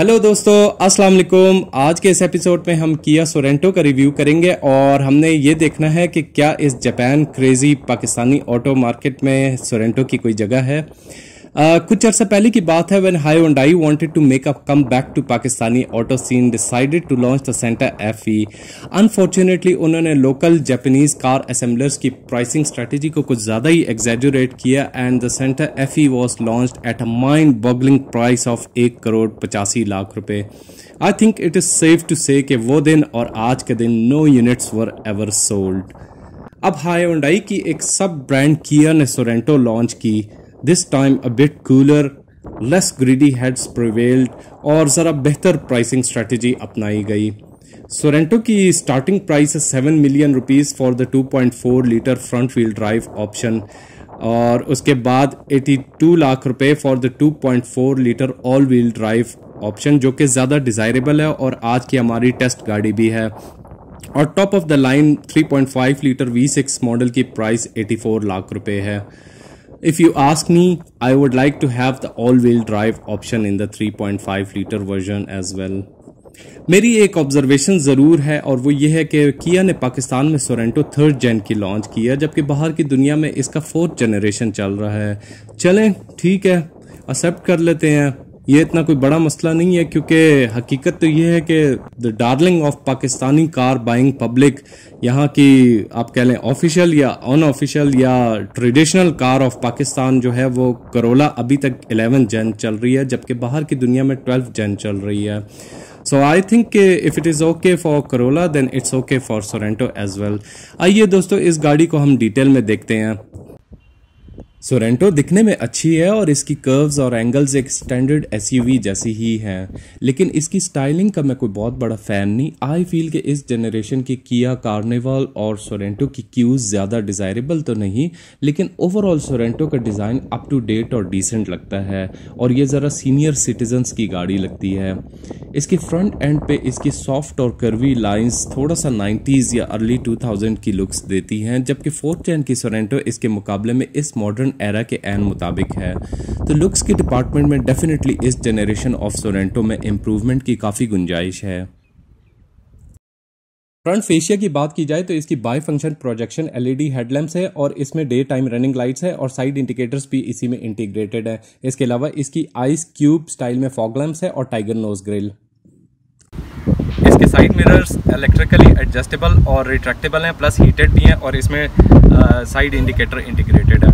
Hello दोस्तों, अस्सलाम वालेकुम। आज के इस एपिसोड में हम किया सोरेंटो का रिव्यू करेंगे और हमने ये देखना है कि क्या इस Japan crazy Pakistani auto market में सोरेंटो की कोई जगह है। कुछ अर्सा पहले की बात है when Hyundai wanted to make a come back to Pakistani auto scene decided to launch the Santa FE। Unfortunately उन्होंने लोकल जापानीज कार असेंबलर्स की प्राइसिंग स्ट्रेटेजी को कुछ ज्यादा ही एग्जैजुरेट किया and the Santa FE was launched at a mind boggling price of 1,85,00,000 रुपए। I think it is safe to say कि वो दिन और आज के दिन no units were ever sold. अब हायोंडाई की एक सब ब्रांड किया ने सोरेंटो लॉन्च की। This time a bit cooler, less greedy heads prevailed और ज़रा बेहतर प्राइसिंग स्ट्रेटेजी अपनाई गई। सोरेंटो की स्टार्टिंग प्राइस है 7 million rupees for the 2.4 litre front wheel drive option और उसके बाद 82 लाख रुपए for the 2.4 litre all wheel drive option, जो कि ज़्यादा डिज़ायरेबल है और आज की हमारी टेस्ट गाड़ी भी है। और top of the line 3.5 litre V6 model की प्राइस 84 लाख रुपए है। If you ask me, I would like to have the all-wheel drive option in the 3.5 liter version as well. मेरी एक ऑब्जर्वेशन ज़रूर है और वो ये है कि किया ने पाकिस्तान में सोरेंटो 3rd जेन की लॉन्च किया, जबकि बाहर की दुनिया में इसका 4th जनरेशन चल रहा है। चलें ठीक है, एक्सेप्ट कर लेते हैं, ये इतना कोई बड़ा मसला नहीं है, क्योंकि हकीकत तो ये है कि the darling of Pakistani car buying public, यहाँ की आप कह लें ऑफिशियल या अनऑफिशियल या ट्रेडिशनल कार ऑफ पाकिस्तान जो है वो करोला अभी तक 11 जेन चल रही है, जबकि बाहर की दुनिया में 12 जेन चल रही है। So I think if it is okay for Corolla then it's okay for Sorento as well. आइए दोस्तों, इस गाड़ी को हम डिटेल में देखते हैं। सोरेंटो दिखने में अच्छी है और इसकी कर्व्स और एंगल्स एक स्टैंडर्ड SUV जैसी ही हैं, लेकिन इसकी स्टाइलिंग का मैं कोई बहुत बड़ा फैन नहीं। आई फील कि इस जनरेशन की किया कार्निवल और सोरेंटो की क्यूज ज़्यादा डिज़ायरेबल तो नहीं, लेकिन ओवरऑल सोरेंटो का डिज़ाइन अप टू डेट और डिसेंट लगता है और ये ज़रा सीनियर सिटीजन्स की गाड़ी लगती है। इसके फ्रंट एंड पे इसकी सॉफ्ट और कर्वी लाइंस थोड़ा सा 90s या अर्ली 2000 की लुक्स देती हैं, जबकि 4th जेन की सोरेंटो इसके मुकाबले में इस मॉडर्न एरा के एन मुताबिक है। तो लुक्स के डिपार्टमेंट में डेफिनेटली इस जनरेशन ऑफ सोरेंटो में इंप्रूवमेंट की काफ़ी गुंजाइश है। फ्रंट फेशिया की बात की जाए तो इसकी by function projection LED headlamps है और इसमें डे टाइम रनिंग लाइट्स है और साइड इंडिकेटर्स भी इसी में इंटीग्रेटेड है। इसके अलावा इसकी आइस क्यूब स्टाइल में फॉग लैम्प्स है और टाइगर नोज ग्रिल। इसके साइड मिरर्स इलेक्ट्रिकली एडजस्टेबल और रिट्रैक्टेबल हैं, प्लस हीटेड भी हैं और इसमें साइड इंडिकेटर इंटीग्रेटेड है।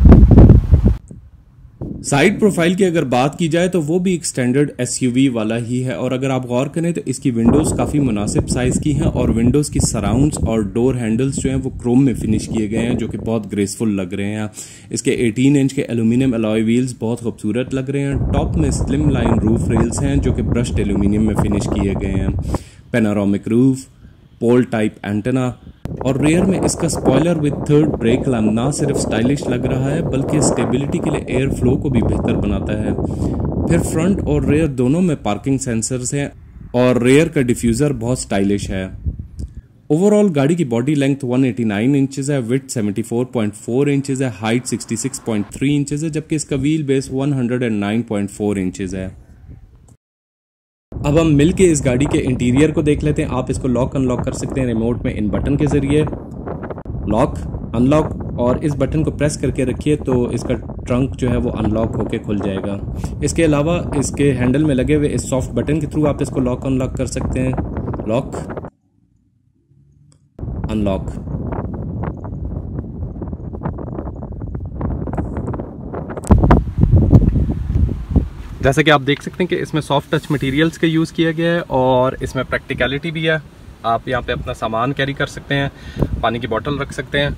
साइड प्रोफाइल की अगर बात की जाए तो वो भी एक स्टैंडर्ड SUV वाला ही है और अगर आप गौर करें तो इसकी विंडोज काफ़ी मुनासिब साइज की हैं और विंडोज की सराउंड्स और डोर हैंडल्स जो हैं वो क्रोम में फिनिश किए गए हैं, जो कि बहुत ग्रेसफुल लग रहे हैं। इसके 18 इंच के एल्यूमिनियम अलॉय व्हील्स बहुत खूबसूरत लग रहे हैं। टॉप में स्लिम लाइन रूफ रेल्स हैं जो कि ब्रश्ड एल्यूमिनियम में फिनिश किए गए हैं। पेनोरामिक रूफ, पोल टाइप एंटेना और रेयर में इसका spoiler with 3rd break lamp ना सिर्फ स्टाइलिश लग रहा है बल्कि स्टेबिलिटी के लिए एयर फ्लो को भी बेहतर बनाता है। फिर फ्रंट और रेयर दोनों में पार्किंग सेंसर्स हैं और रेयर का डिफ्यूज़र बहुत स्टाइलिश है। ओवरऑल गाड़ी की बॉडी लेंथ 189 इंचेस है, विड्थ 74.4 इंचेस है, हाइट 66.3 इंचेस है, जबकि इसका व्हील बेस 109.4 इंचेस है। अब हम मिलके इस गाड़ी के इंटीरियर को देख लेते हैं। आप इसको लॉक अनलॉक कर सकते हैं रिमोट में इन बटन के जरिए। लॉक, अनलॉक, और इस बटन को प्रेस करके रखिए तो इसका ट्रंक जो है वो अनलॉक होके खुल जाएगा। इसके अलावा इसके हैंडल में लगे हुए इस सॉफ्ट बटन के थ्रू आप इसको लॉक अनलॉक कर सकते हैं। Lock, unlock. जैसे कि आप देख सकते हैं कि इसमें सॉफ्ट टच मटेरियल्स का यूज़ किया गया है और इसमें प्रैक्टिकलिटी भी है। आप यहाँ पे अपना सामान कैरी कर सकते हैं, पानी की बोतल रख सकते हैं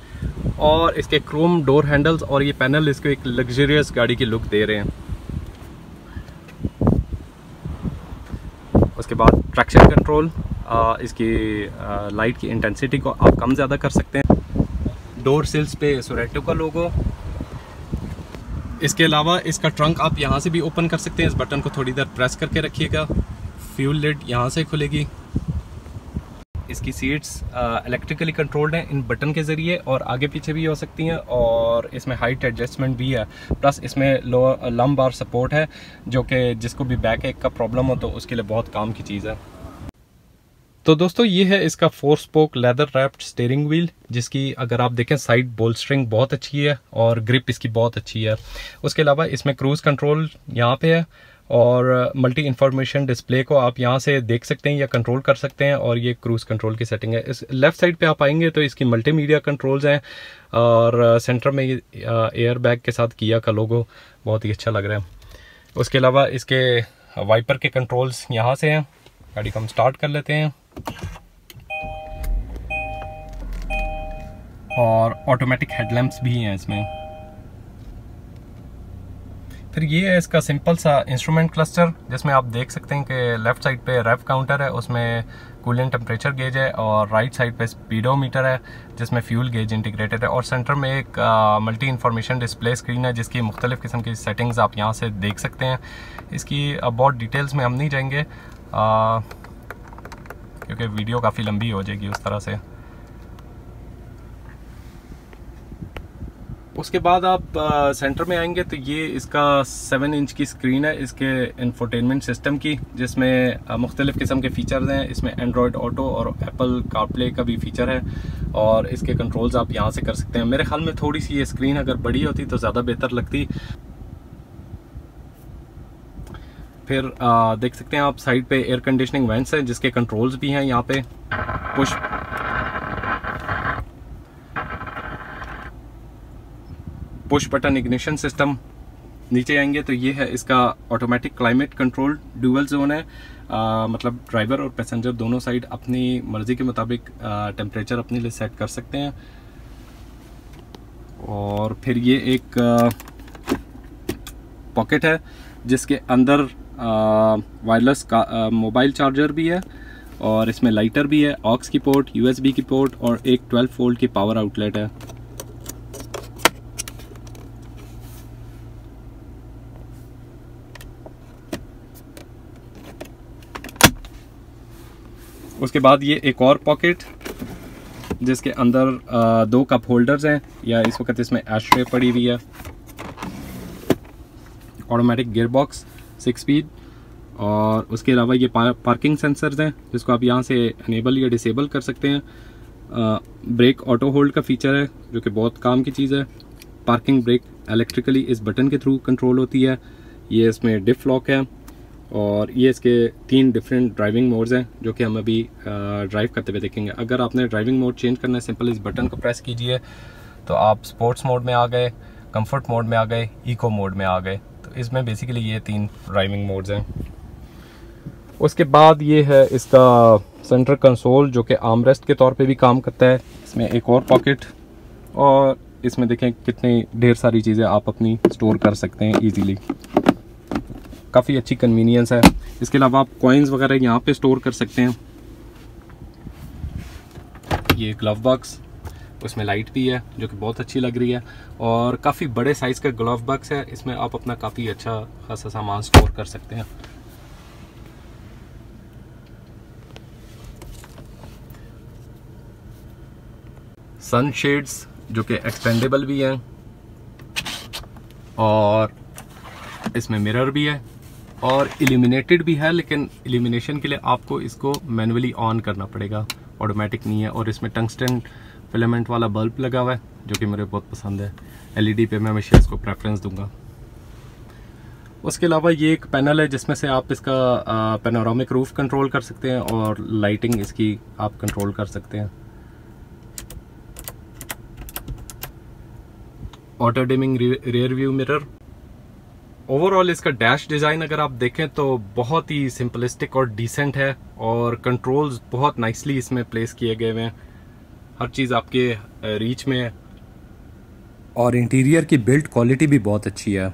और इसके क्रोम डोर हैंडल्स और ये पैनल इसको एक लग्जरियस गाड़ी की लुक दे रहे हैं। उसके बाद ट्रैक्शन कंट्रोल, इसकी लाइट की इंटेंसिटी को आप कम ज़्यादा कर सकते हैं। डोर सिल्स पे सोरेंटो का लोगो। इसके अलावा इसका ट्रंक आप यहाँ से भी ओपन कर सकते हैं। इस बटन को थोड़ी देर प्रेस करके रखिएगा, फ्यूल लिड यहाँ से खुलेगी। इसकी सीट्स इलेक्ट्रिकली कंट्रोल्ड हैं इन बटन के ज़रिए, और आगे पीछे भी हो सकती हैं, और इसमें हाइट एडजस्टमेंट भी है, प्लस इसमें लंब बार सपोर्ट है, जो कि जिसको भी बैक एक का प्रॉब्लम हो तो उसके लिए बहुत काम की चीज़ है। तो दोस्तों ये है इसका 4 spoke leather wrapped steering wheel, जिसकी अगर आप देखें साइड बोल्स्टरिंग बहुत अच्छी है और ग्रिप इसकी बहुत अच्छी है। उसके अलावा इसमें क्रूज़ कंट्रोल यहाँ पे है, और मल्टी इंफॉर्मेशन डिस्प्ले को आप यहाँ से देख सकते हैं या कंट्रोल कर सकते हैं, और ये क्रूज़ कंट्रोल की सेटिंग है। इस लेफ़्ट साइड पे आप आएंगे तो इसकी मल्टीमीडिया कंट्रोल्स हैं, और सेंटर में ये एयर बैग के साथ किया का लोगो बहुत ही अच्छा लग रहा है। उसके अलावा इसके वाइपर के कंट्रोल्स यहाँ से हैं। गाड़ी को हम स्टार्ट कर लेते हैं, और ऑटोमेटिक हेडलैम्प्स भी हैं इसमें। फिर ये है इसका सिंपल सा इंस्ट्रूमेंट क्लस्टर, जिसमें आप देख सकते हैं कि लेफ़्ट साइड पे रेव काउंटर है, उसमें कूलेंट टेम्परेचर गेज है, और राइट साइड पे स्पीडोमीटर है जिसमें फ्यूल गेज इंटीग्रेटेड है, और सेंटर में एक मल्टी इंफॉर्मेशन डिस्प्ले स्क्रीन है जिसकी मुख्तलिफ़ किस्म की सेटिंग्स आप यहाँ से देख सकते हैं। इसकी बहुत डिटेल्स में हम नहीं जाएंगे क्योंकि वीडियो काफ़ी लंबी हो जाएगी उस तरह से। उसके बाद आप सेंटर में आएंगे तो ये इसका 7 इंच की स्क्रीन है इसके इंफोटेनमेंट सिस्टम की, जिसमें मुख्तलिफ़ किस्म के फ़ीचर्स हैं। इसमें एंड्रॉयड ऑटो और एप्पल कारप्ले का भी फ़ीचर है, और इसके कंट्रोल्स आप यहाँ से कर सकते हैं। मेरे ख्याल में थोड़ी सी ये स्क्रीन अगर बड़ी होती तो ज़्यादा बेहतर लगती। फिर देख सकते हैं आप साइड पे एयर कंडीशनिंग वेंट्स हैं जिसके कंट्रोल्स भी हैं यहाँ पे। Push button ignition system. नीचे आएंगे तो ये है इसका automatic climate control dual zone है, मतलब ड्राइवर और पैसेंजर दोनों साइड अपनी मर्जी के मुताबिक टेम्परेचर अपने लिए सेट कर सकते हैं। और फिर ये एक पॉकेट है जिसके अंदर वायरलेस का मोबाइल चार्जर भी है, और इसमें लाइटर भी है, ऑक्स की पोर्ट, यूएसबी की पोर्ट, और एक 12 वोल्ट की पावर आउटलेट है। उसके बाद ये एक और पॉकेट जिसके अंदर 2 कप होल्डर्स हैं, या इस वक्त इसमें एश ट्रे पड़ी हुई है। ऑटोमेटिक गियर बॉक्स 6 स्पीड, और उसके अलावा ये पार्किंग सेंसर्स हैं जिसको आप यहाँ से इनेबल या डिसेबल कर सकते हैं। ब्रेक ऑटो होल्ड का फीचर है जो कि बहुत काम की चीज़ है। पार्किंग ब्रेक इलेक्ट्रिकली इस बटन के थ्रू कंट्रोल होती है। ये इसमें डिफ लॉक है, और ये इसके 3 डिफरेंट ड्राइविंग मोड्स हैं जो कि हम अभी ड्राइव करते हुए देखेंगे। अगर आपने ड्राइविंग मोड चेंज करना है, सिंपल इस बटन को प्रेस कीजिए तो आप स्पोर्ट्स मोड में आ गए, कंफर्ट मोड में आ गए, इको मोड में आ गए। तो इसमें बेसिकली ये 3 ड्राइविंग मोड्स हैं। उसके बाद ये है इसका सेंटर कंसोल जो कि आर्मरेस्ट के तौर पे भी काम करता है। इसमें एक और पॉकेट, और इसमें देखें कितनी ढेर सारी चीज़ें आप अपनी स्टोर कर सकते हैं इजीली। काफ़ी अच्छी कन्वीनियंस है। इसके अलावा आप कॉइन्स वगैरह यहाँ पे स्टोर कर सकते हैं। ये ग्लव बॉक्स, उसमें लाइट भी है जो कि बहुत अच्छी लग रही है, और काफ़ी बड़े साइज़ का ग्लव बॉक्स है। इसमें आप अपना काफ़ी अच्छा खासा सामान स्टोर कर सकते हैं। सन शेड्स जो कि एक्सपेंडेबल भी हैं, और इसमें मिरर भी है, और इल्यूमिनेटेड भी है, लेकिन इल्यूमिनेशन के लिए आपको इसको मैनुअली ऑन करना पड़ेगा, ऑटोमेटिक नहीं है। और इसमें टंगस्टन फिलामेंट वाला बल्ब लगा हुआ है जो कि मुझे बहुत पसंद है। एलईडी पे मैं हमेशा इसको प्रेफरेंस दूंगा। उसके अलावा ये एक पैनल है जिसमें से आप इसका पैनोरामिक रूफ कंट्रोल कर सकते हैं, और लाइटिंग इसकी आप कंट्रोल कर सकते हैं। Auto dimming rear view mirror. Overall इसका डैश डिज़ाइन अगर आप देखें तो बहुत ही सिंपलिस्टिक और डिसेंट है, और कंट्रोल्स बहुत नाइसली इसमें प्लेस किए गए हुए हैं। हर चीज़ आपके रीच में है, और इंटीरियर की बिल्ड क्वालिटी भी बहुत अच्छी है।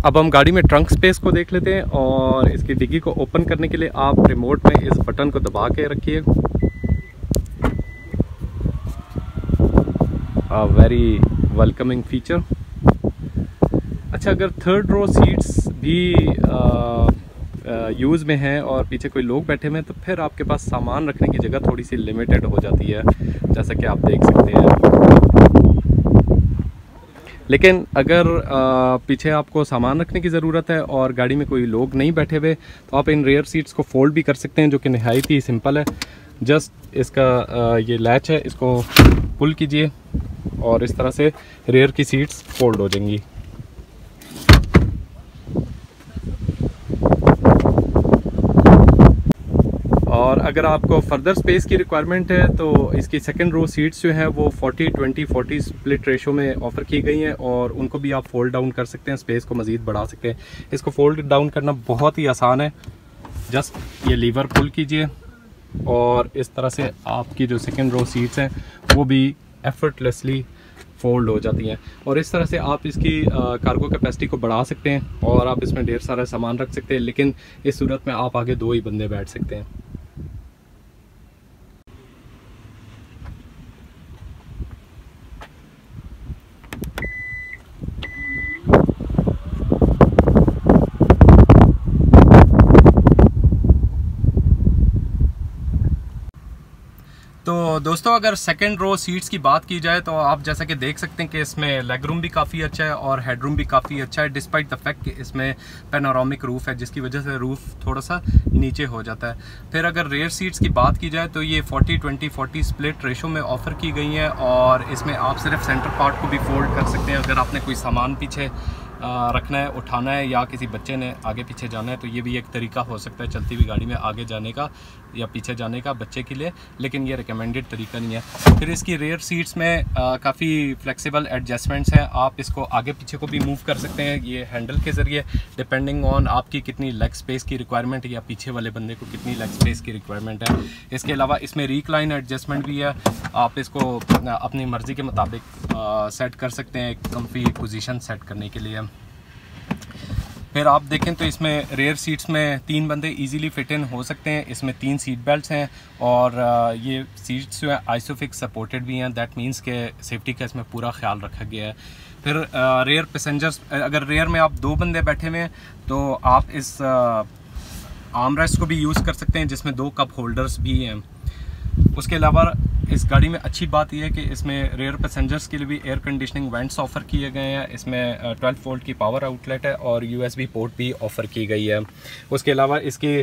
अब हम गाड़ी में ट्रंक स्पेस को देख लेते हैं, और इसकी डिग्गी को ओपन करने के लिए आप रिमोट में इस बटन को दबा के रखिए। Very welcoming feature. अच्छा, अगर 3rd रो सीट्स भी यूज़ में हैं और पीछे कोई लोग बैठे हुए हैं, तो फिर आपके पास सामान रखने की जगह थोड़ी सी लिमिटेड हो जाती है, जैसा कि आप देख सकते हैं। लेकिन अगर पीछे आपको सामान रखने की ज़रूरत है और गाड़ी में कोई लोग नहीं बैठे हुए, तो आप इन रेयर सीट्स को फोल्ड भी कर सकते हैं, जो कि नहायत ही सिंपल है। जस्ट इसका ये लैच है, इसको पुल कीजिए और इस तरह से रेयर की सीट्स फोल्ड हो जाएंगी। और अगर आपको फर्दर स्पेस की रिक्वायरमेंट है तो इसकी सेकंड रो सीट्स जो है वो 40-20-40 स्प्लिट रेशो में ऑफ़र की गई हैं और उनको भी आप फोल्ड डाउन कर सकते हैं, स्पेस को मज़ीद बढ़ा सकते हैं। इसको फोल्ड डाउन करना बहुत ही आसान है, जस्ट ये लीवर पुल कीजिए और इस तरह से आपकी जो सेकंड रो सीट्स हैं वो भी एफर्टलेसली फोल्ड हो जाती हैं। और इस तरह से आप इसकी कार्गो कैपेसिटी को बढ़ा सकते हैं और आप इसमें ढेर सारा सामान रख सकते हैं, लेकिन इस सूरत में आप आगे 2 ही बंदे बैठ सकते हैं। तो दोस्तों, अगर सेकंड रो सीट्स की बात की जाए तो आप जैसा कि देख सकते हैं कि इसमें लेग रूम भी काफ़ी अच्छा है और हेड रूम भी काफ़ी अच्छा है, डिस्पाइट द फैक्ट कि इसमें पैनोरामिक रूफ है, जिसकी वजह से रूफ थोड़ा सा नीचे हो जाता है। फिर अगर रेयर सीट्स की बात की जाए तो ये 40-20-40 स्प्लिट रेशो में ऑफ़र की गई है और इसमें आप सिर्फ सेंटर पार्ट को भी फोल्ड कर सकते हैं। अगर आपने कोई सामान पीछे रखना है, उठाना है या किसी बच्चे ने आगे पीछे जाना है, तो ये भी एक तरीका हो सकता है चलती हुई गाड़ी में आगे जाने का या पीछे जाने का बच्चे के लिए, लेकिन ये रिकमेंडेड तरीका नहीं है। फिर इसकी रेयर सीट्स में काफ़ी फ्लेक्सिबल एडजस्टमेंट्स हैं, आप इसको आगे पीछे को भी मूव कर सकते हैं ये हैंडल के ज़रिए, डिपेंडिंग ऑन आपकी कितनी लेग स्पेस की रिक्वायरमेंट है या पीछे वाले बंदे को कितनी लेग स्पेस की रिक्वायरमेंट है। इसके अलावा इसमें रिक्लाइन एडजस्टमेंट भी है, आप इसको अपनी मर्ज़ी के मुताबिक सेट कर सकते हैं, एक कम्फी पोजीशन सेट करने के लिए। फिर आप देखें तो इसमें रेयर सीट्स में 3 बंदे इजीली फिट इन हो सकते हैं। इसमें 3 सीट बेल्ट्स हैं और ये सीट्स जो है आइसोफिक्स सपोर्टेड भी हैं, दैट मीन्स के सेफ्टी का इसमें पूरा ख्याल रखा गया है। फिर रेयर पैसेंजर्स, अगर रेयर में आप 2 बंदे बैठे हुए हैं तो आप इस आर्म रेस्ट को भी यूज़ कर सकते हैं, जिसमें 2 कप होल्डर्स भी हैं। उसके अलावा इस गाड़ी में अच्छी बात यह है कि इसमें रेयर पैसेंजर्स के लिए भी एयर कंडीशनिंग वेंट्स ऑफ़र किए गए हैं। इसमें 12 वोल्ट की पावर आउटलेट है और USB पोर्ट भी ऑफ़र की गई है। उसके अलावा इसकी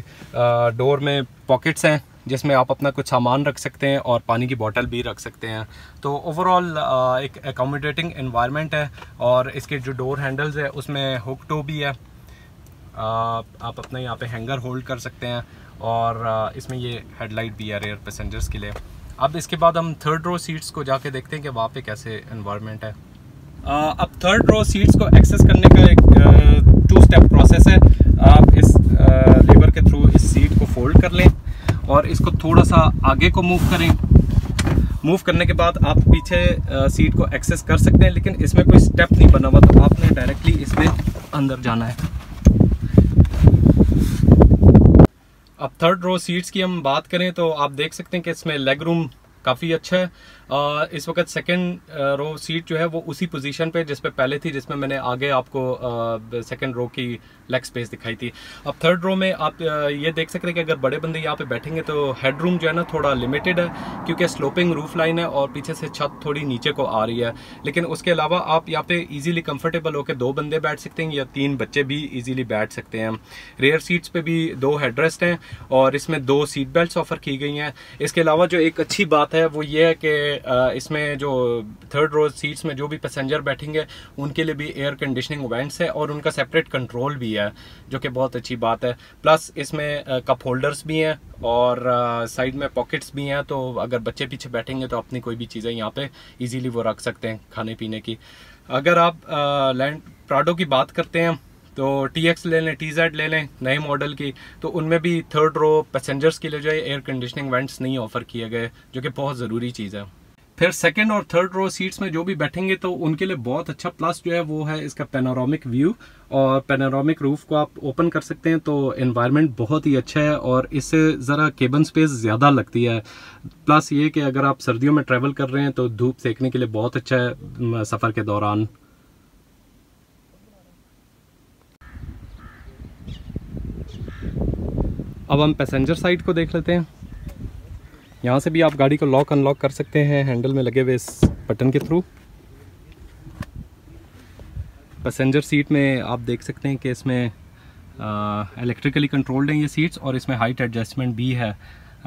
डोर में पॉकेट्स हैं, जिसमें आप अपना कुछ सामान रख सकते हैं और पानी की बोतल भी रख सकते हैं। तो ओवरऑल एक एकोमोडेटिंग एनवायरनमेंट है और इसके जो डोर हैंडल्स है उसमें हुक टो भी है, आप अपने यहाँ पे हैंगर होल्ड कर सकते हैं और इसमें ये हेडलाइट भी है रेयर पैसेंजर्स के लिए। अब इसके बाद हम थर्ड रो सीट्स को जाके देखते हैं कि वहाँ पे कैसे एनवायरनमेंट है। अब थर्ड रो सीट्स को एक्सेस करने का एक 2 स्टेप प्रोसेस है। आप इस लीवर के थ्रू इस सीट को फोल्ड कर लें और इसको थोड़ा सा आगे को मूव करें। मूव करने के बाद आप पीछे सीट को एक्सेस कर सकते हैं, लेकिन इसमें कोई स्टेप नहीं बना हुआ, तो आपने डायरेक्टली इसमें अंदर जाना है। अब थर्ड रो सीट्स की हम बात करें तो आप देख सकते हैं कि इसमें लेग रूम काफ़ी अच्छा है। इस वक्त सेकंड रो सीट जो है वो उसी पोजीशन पे जिस पे पहले थी, जिसमें मैंने आगे आपको सेकंड रो की लेग स्पेस दिखाई थी। अब थर्ड रो में आप ये देख सकते हैं कि अगर बड़े बंदे यहाँ पे बैठेंगे तो हेड रूम जो है ना थोड़ा लिमिटेड है, क्योंकि स्लोपिंग रूफ लाइन है और पीछे से छत थोड़ी नीचे को आ रही है। लेकिन उसके अलावा आप यहाँ पे ईजिली कंफर्टेबल होकर 2 बंदे बैठ सकते हैं या 3 बच्चे भी ईजिली बैठ सकते हैं। रेयर सीट्स पे भी 2 हेडरेस्ट हैं और इसमें 2 सीट बेल्ट ऑफर की गई हैं। इसके अलावा जो एक अच्छी बात है वो ये है कि इसमें जो थर्ड रो सीट्स में जो भी पैसेंजर बैठेंगे उनके लिए भी एयर कंडीशनिंग वेंट्स है और उनका सेपरेट कंट्रोल भी है, जो कि बहुत अच्छी बात है। प्लस इसमें कप होल्डर्स भी हैं और साइड में पॉकेट्स भी हैं, तो अगर बच्चे पीछे बैठेंगे तो अपनी कोई भी चीज़ें यहाँ पे इजीली वो रख सकते हैं खाने पीने की। अगर आप लैंड प्राडो की बात करते हैं तो TX ले लें, TZ ले लें नए मॉडल की, तो उनमें भी थर्ड रो पैसेंजर्स के लिए जो है एयर कंडीशनिंग वेंट्स नहीं ऑफर किए गए, जो कि बहुत ज़रूरी चीज़ है। फिर सेकंड और थर्ड रो सीट्स में जो भी बैठेंगे तो उनके लिए बहुत अच्छा प्लस जो है वो है इसका पैनोरामिक व्यू, और पैनोरामिक रूफ को आप ओपन कर सकते हैं तो एनवायरनमेंट बहुत ही अच्छा है और इससे ज़रा केबिन स्पेस ज़्यादा लगती है। प्लस ये कि अगर आप सर्दियों में ट्रैवल कर रहे हैं तो धूप सेकने के लिए बहुत अच्छा है सफ़र के दौरान। अब हम पैसेंजर साइड को देख लेते हैं। यहाँ से भी आप गाड़ी को लॉक अनलॉक कर सकते हैं हैंडल में लगे हुए इस बटन के थ्रू। पैसेंजर सीट में आप देख सकते हैं कि इसमें इलेक्ट्रिकली कंट्रोल्ड हैं ये सीट्स, और इसमें हाइट एडजस्टमेंट भी है।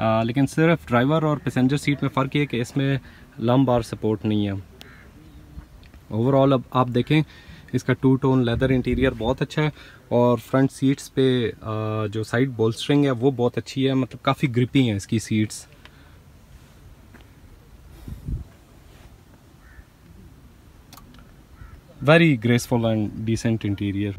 लेकिन सिर्फ ड्राइवर और पैसेंजर सीट में फ़र्क ये है कि इसमें लंब बार सपोर्ट नहीं है। ओवरऑल अब आप देखें इसका 2 टोन लेदर इंटीरियर बहुत अच्छा है, और फ्रंट सीट्स पे जो साइड बोल्स्टरिंग है वो बहुत अच्छी है, मतलब काफ़ी ग्रिपी हैं इसकी seats. Very graceful and decent interior.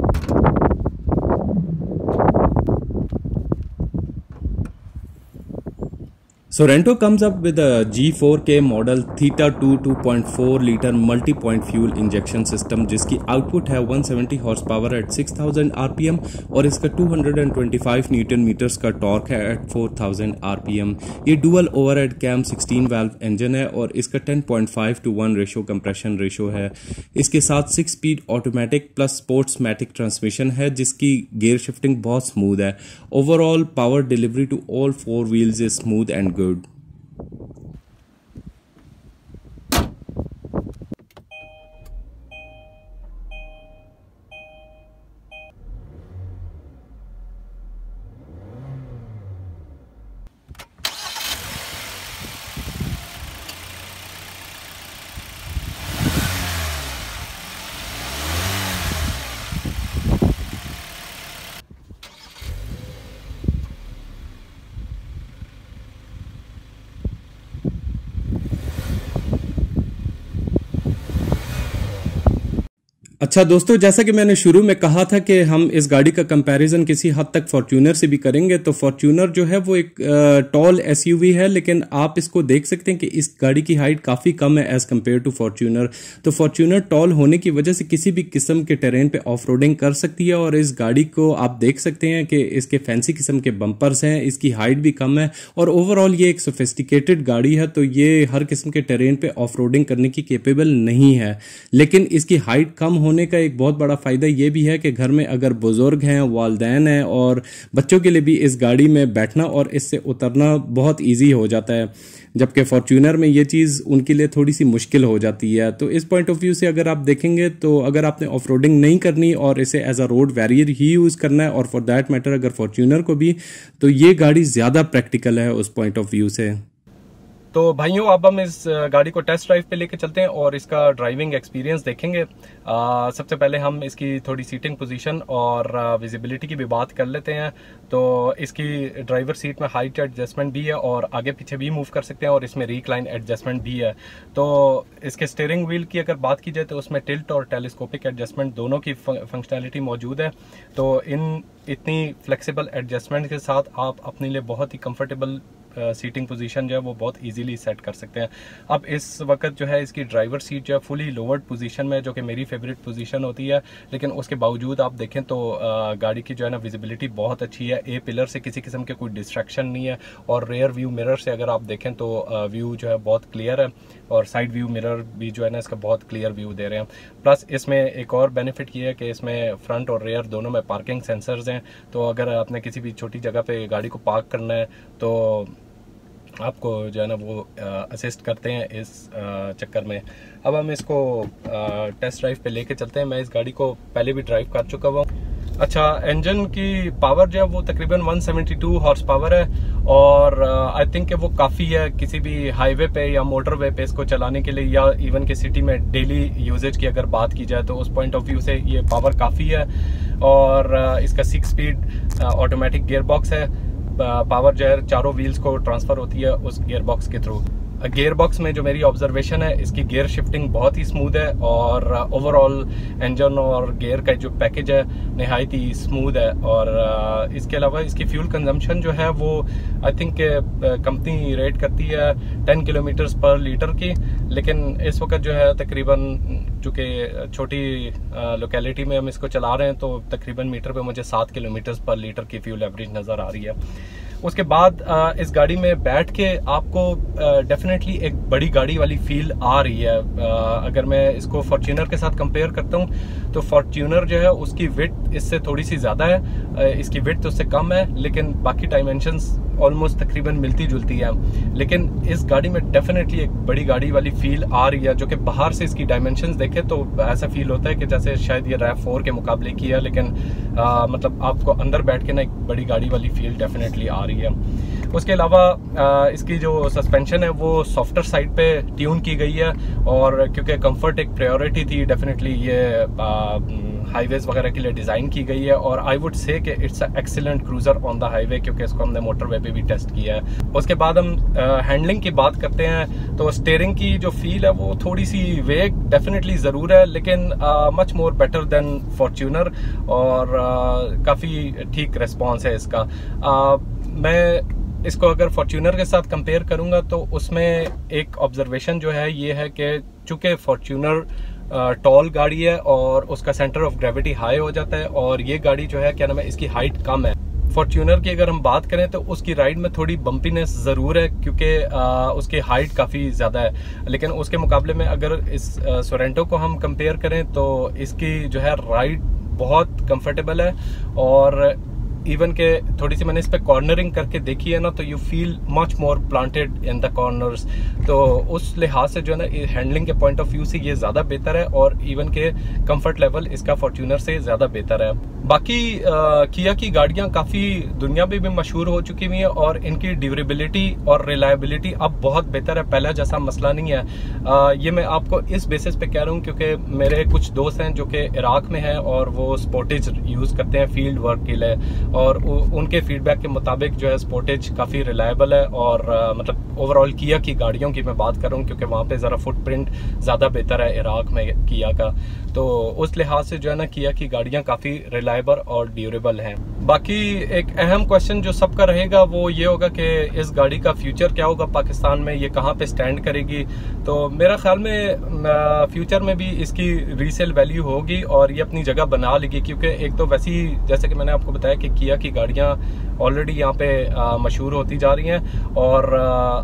Sorento comes up with a G4K model Theta 2 2.4 litre multi point fuel injection system, जिसकी आउटपुट है 170 हॉर्स पावर एट 6000 आरपीएम, और इसका 225 न्यूटन मीटर्स का टॉर्क है एट 4000 आरपीएम। ये dual overhead cam 16 valve engine है, और इसका 10.5:1 रेशो कंप्रेशन रेशो है। इसके साथ 6 speed automatic plus sportsmatic transmission है, जिसकी गियर शिफ्टिंग बहुत स्मूथ है। Overall power delivery to all 4 wheels is smooth and good. अच्छा दोस्तों, जैसा कि मैंने शुरू में कहा था कि हम इस गाड़ी का कंपैरिजन किसी हद तक फॉर्च्यूनर से भी करेंगे, तो फॉर्च्यूनर जो है वो एक टॉल एसयूवी है, लेकिन आप इसको देख सकते हैं कि इस गाड़ी की हाइट काफ़ी कम है एज़ कम्पेयर टू फॉर्च्यूनर। तो फॉर्च्यूनर टॉल होने की वजह से किसी भी किस्म के टेरेन पे ऑफ रोडिंग कर सकती है, और इस गाड़ी को आप देख सकते हैं कि इसके फैंसी किस्म के बम्पर्स हैं, इसकी हाइट भी कम है, और ओवरऑल ये एक सोफिस्टिकेटेड गाड़ी है, तो ये हर किस्म के टेरेन पे ऑफ रोडिंग करने की केपेबल नहीं है। लेकिन इसकी हाइट कम होने का एक बहुत बड़ा फायदा यह भी है कि घर में अगर बुजुर्ग हैं, वालिदैन हैं, और बच्चों के लिए भी इस गाड़ी में बैठना और इससे उतरना बहुत इजी हो जाता है, जबकि फॉर्च्यूनर में ये चीज़ उनके लिए थोड़ी सी मुश्किल हो जाती है। तो इस पॉइंट ऑफ व्यू से अगर आप देखेंगे, तो अगर आपने ऑफ रोडिंग नहीं करनी और इसे एज अ रोड वैरियर ही यूज़ करना है, और फॉर दैट मैटर अगर फॉर्च्यूनर को भी, तो ये गाड़ी ज़्यादा प्रैक्टिकल है उस पॉइंट ऑफ व्यू से। तो भाइयों, अब हम इस गाड़ी को टेस्ट ड्राइव पे लेके चलते हैं और इसका ड्राइविंग एक्सपीरियंस देखेंगे। सबसे पहले हम इसकी थोड़ी सीटिंग पोजीशन और विजिबिलिटी की भी बात कर लेते हैं। तो इसकी ड्राइवर सीट में हाइट एडजस्टमेंट भी है, और आगे पीछे भी मूव कर सकते हैं, और इसमें रिक्लाइन एडजस्टमेंट भी है। तो इसके स्टीयरिंग व्हील की अगर बात की जाए, तो उसमें टिल्ट और टेलीस्कोपिक एडजस्टमेंट दोनों की फंक्शनैलिटी मौजूद है। तो इतनी फ्लेक्सिबल एडजस्टमेंट के साथ आप अपने लिए बहुत ही कंफर्टेबल सीटिंग पोजीशन जो है वो बहुत इजीली सेट कर सकते हैं। अब इस वक्त जो है इसकी ड्राइवर सीट जो है फुली लोवर्ड पोजीशन में, जो कि मेरी फेवरेट पोजीशन होती है, लेकिन उसके बावजूद आप देखें तो गाड़ी की जो है ना विजिबिलिटी बहुत अच्छी है। ए पिलर से किसी किस्म के कोई डिस्ट्रैक्शन नहीं है, और रेयर व्यू मिरर से अगर आप देखें तो व्यू जो है बहुत क्लियर है, और साइड व्यू मिरर भी जो है ना इसका बहुत क्लियर व्यू दे रहे हैं। प्लस इसमें एक और बेनिफिट ये है कि इसमें फ्रंट और रेयर दोनों में पार्किंग सेंसर्स हैं। तो अगर आपने किसी भी छोटी जगह पे गाड़ी को पार्क करना है, तो आपको जो है ना वो असिस्ट करते हैं इस चक्कर में। अब हम इसको टेस्ट ड्राइव पे लेके चलते हैं। मैं इस गाड़ी को पहले भी ड्राइव कर चुका हुआ। अच्छा, इंजन की पावर जो है वो तकरीबन 172 हॉर्स पावर है, और आई थिंक कि वो काफ़ी है किसी भी हाईवे पे या मोटरवे पे इसको चलाने के लिए, या इवन के सिटी में डेली यूजेज की अगर बात की जाए, तो उस पॉइंट ऑफ व्यू से ये पावर काफ़ी है। और इसका 6 स्पीड ऑटोमेटिक गियर बॉक्स है। पावर जो है चारों व्हील्स को ट्रांसफर होती है उस गियर बॉक्स के थ्रू। गियर बॉक्स में जो मेरी ऑब्जर्वेशन है, इसकी गियर शिफ्टिंग बहुत ही स्मूथ है, और ओवरऑल इंजन और गियर का जो पैकेज है नहायत ही स्मूथ है। और इसके अलावा इसकी फ्यूल कंजम्पशन जो है वो आई थिंक कंपनी रेट करती है 10 किलोमीटर्स पर लीटर की, लेकिन इस वक्त जो है तकरीबन, चूँकि छोटी लोकेलिटी में हम इसको चला रहे हैं, तो तकरीबन मीटर पे मुझे 7 किलोमीटर्स पर लीटर की फ्यूल एवरेज नज़र आ रही है। उसके बाद इस गाड़ी में बैठ के आपको डेफिनेटली एक बड़ी गाड़ी वाली फील आ रही है। अगर मैं इसको फॉर्च्यूनर के साथ कंपेयर करता हूँ तो फॉर्च्यूनर जो है उसकी विड्थ इससे थोड़ी सी ज़्यादा है, इसकी विड्थ उससे कम है, लेकिन बाकी डायमेंशंस ऑलमोस्ट तकरीबन मिलती जुलती है। लेकिन इस गाड़ी में डेफिनेटली एक बड़ी गाड़ी वाली फील आ रही है, जो कि बाहर से इसकी डायमेंशंस देखे तो ऐसा फील होता है कि जैसे शायद ये RAV4 के मुकाबले की है, लेकिन मतलब आपको अंदर बैठ के ना एक बड़ी गाड़ी वाली फील डेफिनेटली आ रही है। उसके अलावा इसकी जो सस्पेंशन है वो सॉफ्टर साइड पे ट्यून की गई है, और क्योंकि कंफर्ट एक प्रायोरिटी थी, डेफिनेटली ये हाईवेज वगैरह के लिए डिज़ाइन की गई है। और आई वुड से कि it's a excellent cruiser on the highway, क्योंकि इसको हमने मोटरवे पे भी टेस्ट किया है। उसके बाद हम हैंडलिंग की बात करते हैं तो स्टीयरिंग की जो फील है वो थोड़ी सी वेग डेफिनेटली ज़रूर है, लेकिन much more better than Fortuner, और काफ़ी ठीक रिस्पॉन्स है इसका। मैं इसको अगर फॉर्च्यूनर के साथ कंपेयर करूंगा तो उसमें एक ऑब्जर्वेशन जो है ये है कि चूंकि फॉर्च्यूनर टॉल गाड़ी है और उसका सेंटर ऑफ ग्रेविटी हाई हो जाता है, और ये गाड़ी जो है क्या नाम है इसकी हाइट कम है। फॉर्च्यूनर की अगर हम बात करें तो उसकी राइड में थोड़ी बम्पीनेस ज़रूर है, क्योंकि उसकी हाइट काफ़ी ज़्यादा है, लेकिन उसके मुकाबले में अगर इस सोरेंटो को हम कंपेयर करें तो इसकी जो है राइड बहुत कंफर्टेबल है। और इवन के थोड़ी सी मैंने इस पर कॉर्नरिंग करके देखी है ना, तो you feel much more planted in the corners. तो उस लिहाज से जो है ना हैंडलिंग के पॉइंट ऑफ व्यू से ये ज़्यादा बेहतर है, और इवन के कंफर्ट लेवल इसका फॉर्च्यूनर से ज़्यादा बेहतर है। बाकी किया की गाड़ियाँ काफ़ी दुनिया में भी मशहूर हो चुकी हुई हैं, और इनकी ड्यूरेबिलिटी और रिलायबिलिटी अब बहुत बेहतर है, पहले जैसा मसला नहीं है। ये मैं आपको इस बेसिस पे कह रहा हूँ क्योंकि मेरे कुछ दोस्त हैं जो कि इराक में हैं और वो स्पोर्टेज यूज़ करते हैं फील्ड वर्क के लिए, और उनके फीडबैक के मुताबिक जो है स्पोर्टेज काफ़ी रिलायबल है। और मतलब ओवरऑल किया की गाड़ियों की मैं बात कर रहा हूँ, क्योंकि वहाँ पे ज़रा फुटप्रिंट ज़्यादा बेहतर है इराक में किया का, तो उस लिहाज से जो है ना किया की गाड़ियाँ काफ़ी रिलायबल और ड्यूरेबल हैं। बाकी एक अहम क्वेश्चन जो सबका रहेगा वो ये होगा कि इस गाड़ी का फ्यूचर क्या होगा पाकिस्तान में, ये कहाँ पे स्टैंड करेगी। तो मेरा ख्याल में फ्यूचर में भी इसकी रीसेल वैल्यू होगी और ये अपनी जगह बना लेगी, क्योंकि एक तो वैसी जैसे कि मैंने आपको बताया कि किया की गाड़ियाँ ऑलरेडी यहाँ पे मशहूर होती जा रही हैं, और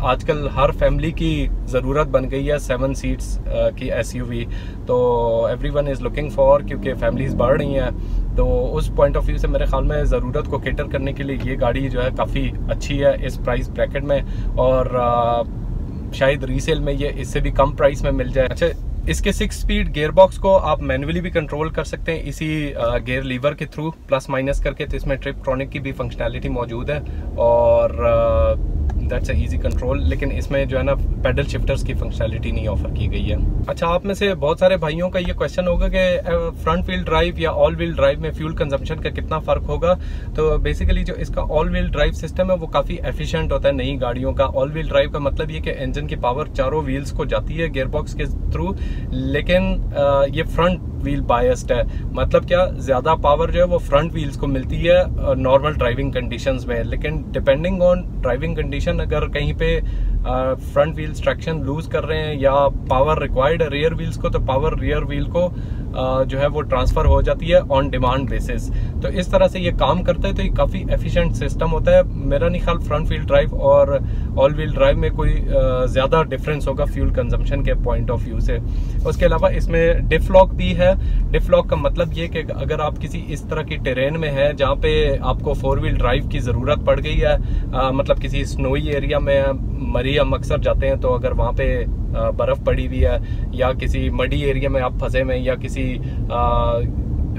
आजकल हर फैमिली की ज़रूरत बन गई है 7 सीट्स की SUV। तो एवरीवन इज़ लुकिंग फॉर, क्योंकि फैमिलीज बढ़ रही हैं, तो उस पॉइंट ऑफ व्यू से मेरे ख्याल में ज़रूरत को कैटर करने के लिए ये गाड़ी जो है काफ़ी अच्छी है इस प्राइस ब्रैकेट में, और शायद रीसेल में ये इससे भी कम प्राइस में मिल जाए। अच्छा, इसके 6 स्पीड गियर बॉक्स को आप मैनुअली भी कंट्रोल कर सकते हैं इसी गियर लीवर के थ्रू प्लस माइनस करके, तो इसमें ट्रिपट्रॉनिक की भी फंक्शनैलिटी मौजूद है, और दैट्स अ इजी कंट्रोल। लेकिन इसमें जो है ना पेडल शिफ्टर्स की फंक्शनैलिटी नहीं ऑफर की गई है। अच्छा, आप में से बहुत सारे भाइयों का ये क्वेश्चन होगा कि फ्रंट व्हील ड्राइव या ऑल व्हील ड्राइव में फ्यूल कंजम्पशन का कितना फ़र्क होगा। तो बेसिकली जो इसका ऑल व्हील ड्राइव सिस्टम है वो काफ़ी एफिशिएंट होता है नई गाड़ियों का। ऑल व्हील ड्राइव का मतलब ये कि इंजन की पावर चारों व्हील्स को जाती है गियर बॉक्स के थ्रू, लेकिन ये फ्रंट व्हील बायस्ड है। मतलब क्या, ज़्यादा पावर जो है वो फ्रंट व्हील्स को मिलती है नॉर्मल ड्राइविंग कंडीशंस में, लेकिन डिपेंडिंग ऑन ड्राइविंग कंडीशन अगर कहीं पे फ्रंट व्हील्स ट्रैक्शन लूज कर रहे हैं या पावर रिक्वायर्ड है रियर व्हील्स को, तो पावर रियर व्हील को जो है वो ट्रांसफर हो जाती है ऑन डिमांड बेसिस। तो इस तरह से ये काम करता है, तो ये काफ़ी एफिशिएंट सिस्टम होता है। मेरा नहीं ख्याल फ्रंट व्हील ड्राइव और ऑल व्हील ड्राइव में कोई ज़्यादा डिफरेंस होगा फ्यूल कंजम्पशन के पॉइंट ऑफ व्यू से। उसके अलावा इसमें डिफ लॉक भी है। डिफ लॉक का मतलब ये कि अगर आप किसी इस तरह की टेरेन में है जहाँ पे आपको 4 व्हील ड्राइव की ज़रूरत पड़ गई है, मतलब किसी स्नोई एरिया में, मरी हम अक्सर जाते हैं, तो अगर वहाँ पे बर्फ़ पड़ी हुई है या किसी मडी एरिया में आप फंसे में, या किसी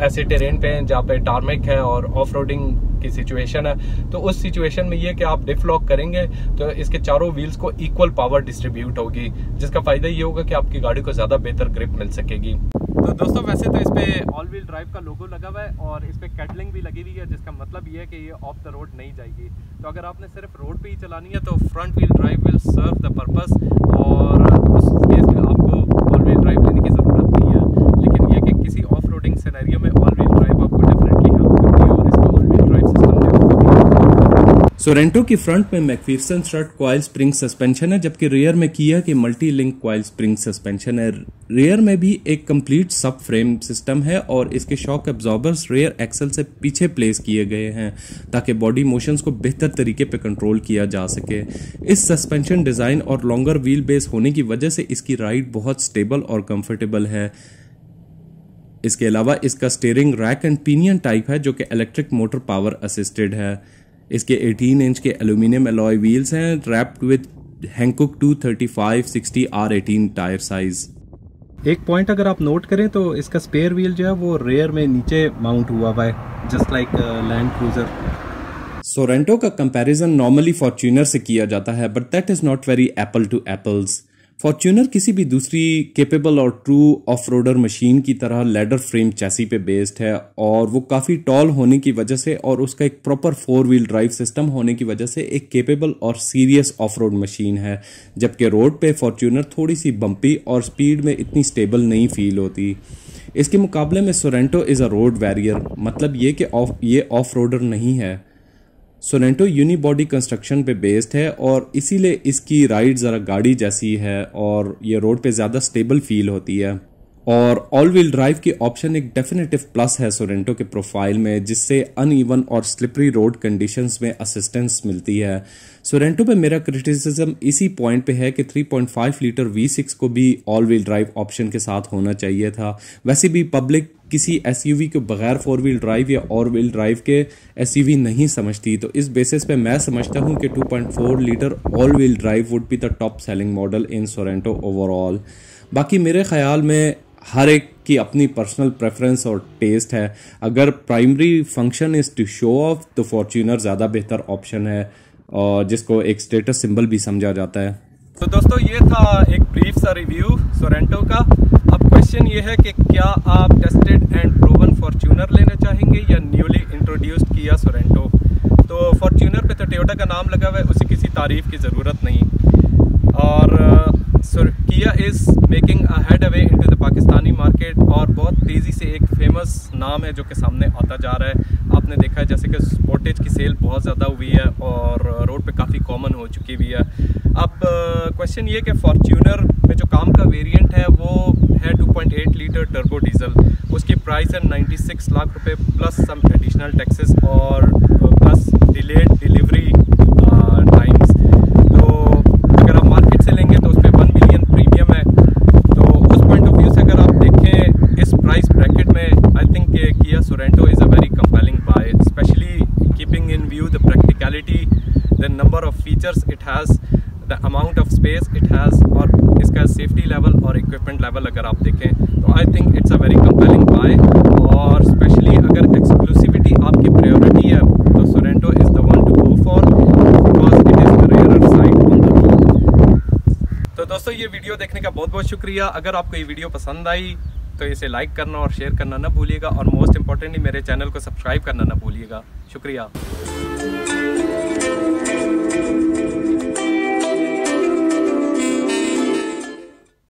ऐसे टेरेन पे हैं जहाँ पे टारमेक है और ऑफ रोडिंग की सिचुएशन है, तो उस सिचुएशन में ये कि आप डिफ लॉक करेंगे तो इसके चारों व्हील्स को इक्वल पावर डिस्ट्रीब्यूट होगी, जिसका फ़ायदा ये होगा कि आपकी गाड़ी को ज़्यादा बेहतर ग्रिप मिल सकेगी। तो दोस्तों, वैसे तो इस पे ऑल व्हील ड्राइव का लोगो लगा हुआ है और इस पे कैटलिंग भी लगी हुई है, जिसका मतलब ये है कि ये ऑफ द रोड नहीं जाएगी। तो अगर आपने सिर्फ रोड पे ही चलानी है तो front wheel drive will serve the purpose, और उस केस में आपको ऑल व्हील ड्राइव लेने की ज़रूरत नहीं है। लेकिन ये कि किसी ऑफ रोडिंग सिनेरियो में ऑल व्हील ड्राइव आपको डेफिनेटली हेल्प करती है, और इसका ऑल व्हील ड्राइव सिस्टम जो है। सोरेंटो की फ्रंट में मैकफिरसन स्ट्रट कॉइल स्प्रिंग सस्पेंशन है, जबकि रियर में किया कि multi link coil spring suspension है। रियर में भी एक कंप्लीट सब फ्रेम सिस्टम है और इसके शॉक एब्जॉर्बर्स रियर एक्सल से पीछे प्लेस किए गए हैं ताकि बॉडी मोशंस को बेहतर तरीके पे कंट्रोल किया जा सके। इस सस्पेंशन डिजाइन और लॉन्गर व्हील बेस होने की वजह से इसकी राइड बहुत स्टेबल और कंफर्टेबल है। इसके अलावा इसका steering rack and pinion type है जो कि इलेक्ट्रिक मोटर पावर असिस्टेड है। इसके 18 इंच के एल्यूमिनियम अलॉय व्हील्स हैं wrapped with Hancock 235/60 R18 tyre size. एक पॉइंट अगर आप नोट करें तो इसका स्पेयर व्हील जो है वो रेयर में नीचे माउंट हुआ हुआ है, just like Land Cruiser. Sorento का कंपैरिजन नॉर्मली फॉर्च्यूनर से किया जाता है, but that is not very apple to apples. Fortuner किसी भी दूसरी केपेबल और ट्रू ऑफ रोडर मशीन की तरह लेडर फ्रेम चैसी पे बेस्ड है और वो काफ़ी टॉल होने की वजह से और उसका एक प्रॉपर 4 व्हील ड्राइव सिस्टम होने की वजह से एक केपेबल और सीरियस ऑफ रोड मशीन है, जबकि रोड पे फॉर्च्यूनर थोड़ी सी बम्पी और स्पीड में इतनी स्टेबल नहीं फील होती। इसके मुकाबले में Sorento is a road warrior, मतलब ये कि ये ऑफ रोडर नहीं है। सोरेंटो यूनिबॉडी कंस्ट्रक्शन पे बेस्ड है और इसीलिए इसकी राइड ज़रा गाड़ी जैसी है और ये रोड पे ज़्यादा स्टेबल फील होती है। और ऑल व्हील ड्राइव की ऑप्शन एक डेफिनेटिव प्लस है सोरेंटो के प्रोफाइल में, जिससे अनइवन और स्लिपरी रोड कंडीशंस में असिस्टेंस मिलती है। सोरेंटो पे मेरा क्रिटिसिज्म इसी पॉइंट पे है कि 3.5 लीटर V6 को भी ऑल व्हील ड्राइव ऑप्शन के साथ होना चाहिए था। वैसे भी पब्लिक किसी SUV को बगैर 4 व्हील ड्राइव या ऑल व्हील ड्राइव के SUV नहीं समझती, तो इस बेसिस पे मैं समझता हूँ कि 2.4 litre all wheel drive would be the top selling model in Sorento overall. बाकी मेरे ख्याल में हर एक की अपनी पर्सनल प्रेफरेंस और टेस्ट है। अगर primary function is to show off तो फॉर्च्यूनर ज़्यादा बेहतर ऑप्शन है और जिसको एक स्टेटस सिंबल भी समझा जाता है। तो दोस्तों ये था एक ब्रीफ सा रिव्यू सोरेंटो का। अब क्वेश्चन ये है कि क्या आप टेस्टेड एंड प्रूवन फॉर्च्यूनर लेना चाहेंगे या न्यूली इंट्रोड्यूस्ड किया सोरेंटो। तो फॉर्च्यूनर पे तो टोयोटा का नाम लगा हुआ है, उसे किसी तारीफ की ज़रूरत नहीं। और किया is making a head away into the Pakistani market और बहुत तेज़ी से एक फेमस नाम है जो कि सामने आता जा रहा है। आपने देखा है जैसे कि स्पोर्टेज की सेल बहुत ज़्यादा हुई है और रोड पे काफ़ी कॉमन हो चुकी हुई है। अब क्वेश्चन ये कि फॉर्च्यूनर में जो काम का वेरिएंट है वो है 2.8 लीटर टर्बो डीजल। उसकी प्राइस है 96 लाख रुपए प्लस सम एडिशनल टैक्सेस और प्लस डिलेड डिलीवरी टाइम्स। तो अगर आप मार्केट से लेंगे तो उस पर 1 मिलियन प्रीमियम है। तो उस पॉइंट ऑफ व्यू से अगर आप देखें इस प्राइस ब्रैकेट में, I think Kia Sorento is a very compelling buy, specially keeping in view the practicality, the number of features it has, the amount of space it has और इसका safety level और equipment level अगर आप देखें तो I think it's a very compelling buy. और specially अगर exclusivity आपकी प्रायोरिटी है तो Sorento is the one to go for because it is the rarer side on the road. तो दोस्तों ये वीडियो देखने का बहुत बहुत शुक्रिया। अगर आपको ये वीडियो पसंद आई तो इसे लाइक करना और शेयर करना ना भूलिएगा और मोस्ट इंपॉर्टेंटली मेरे चैनल को सब्सक्राइब करना ना भूलिएगा। शुक्रिया।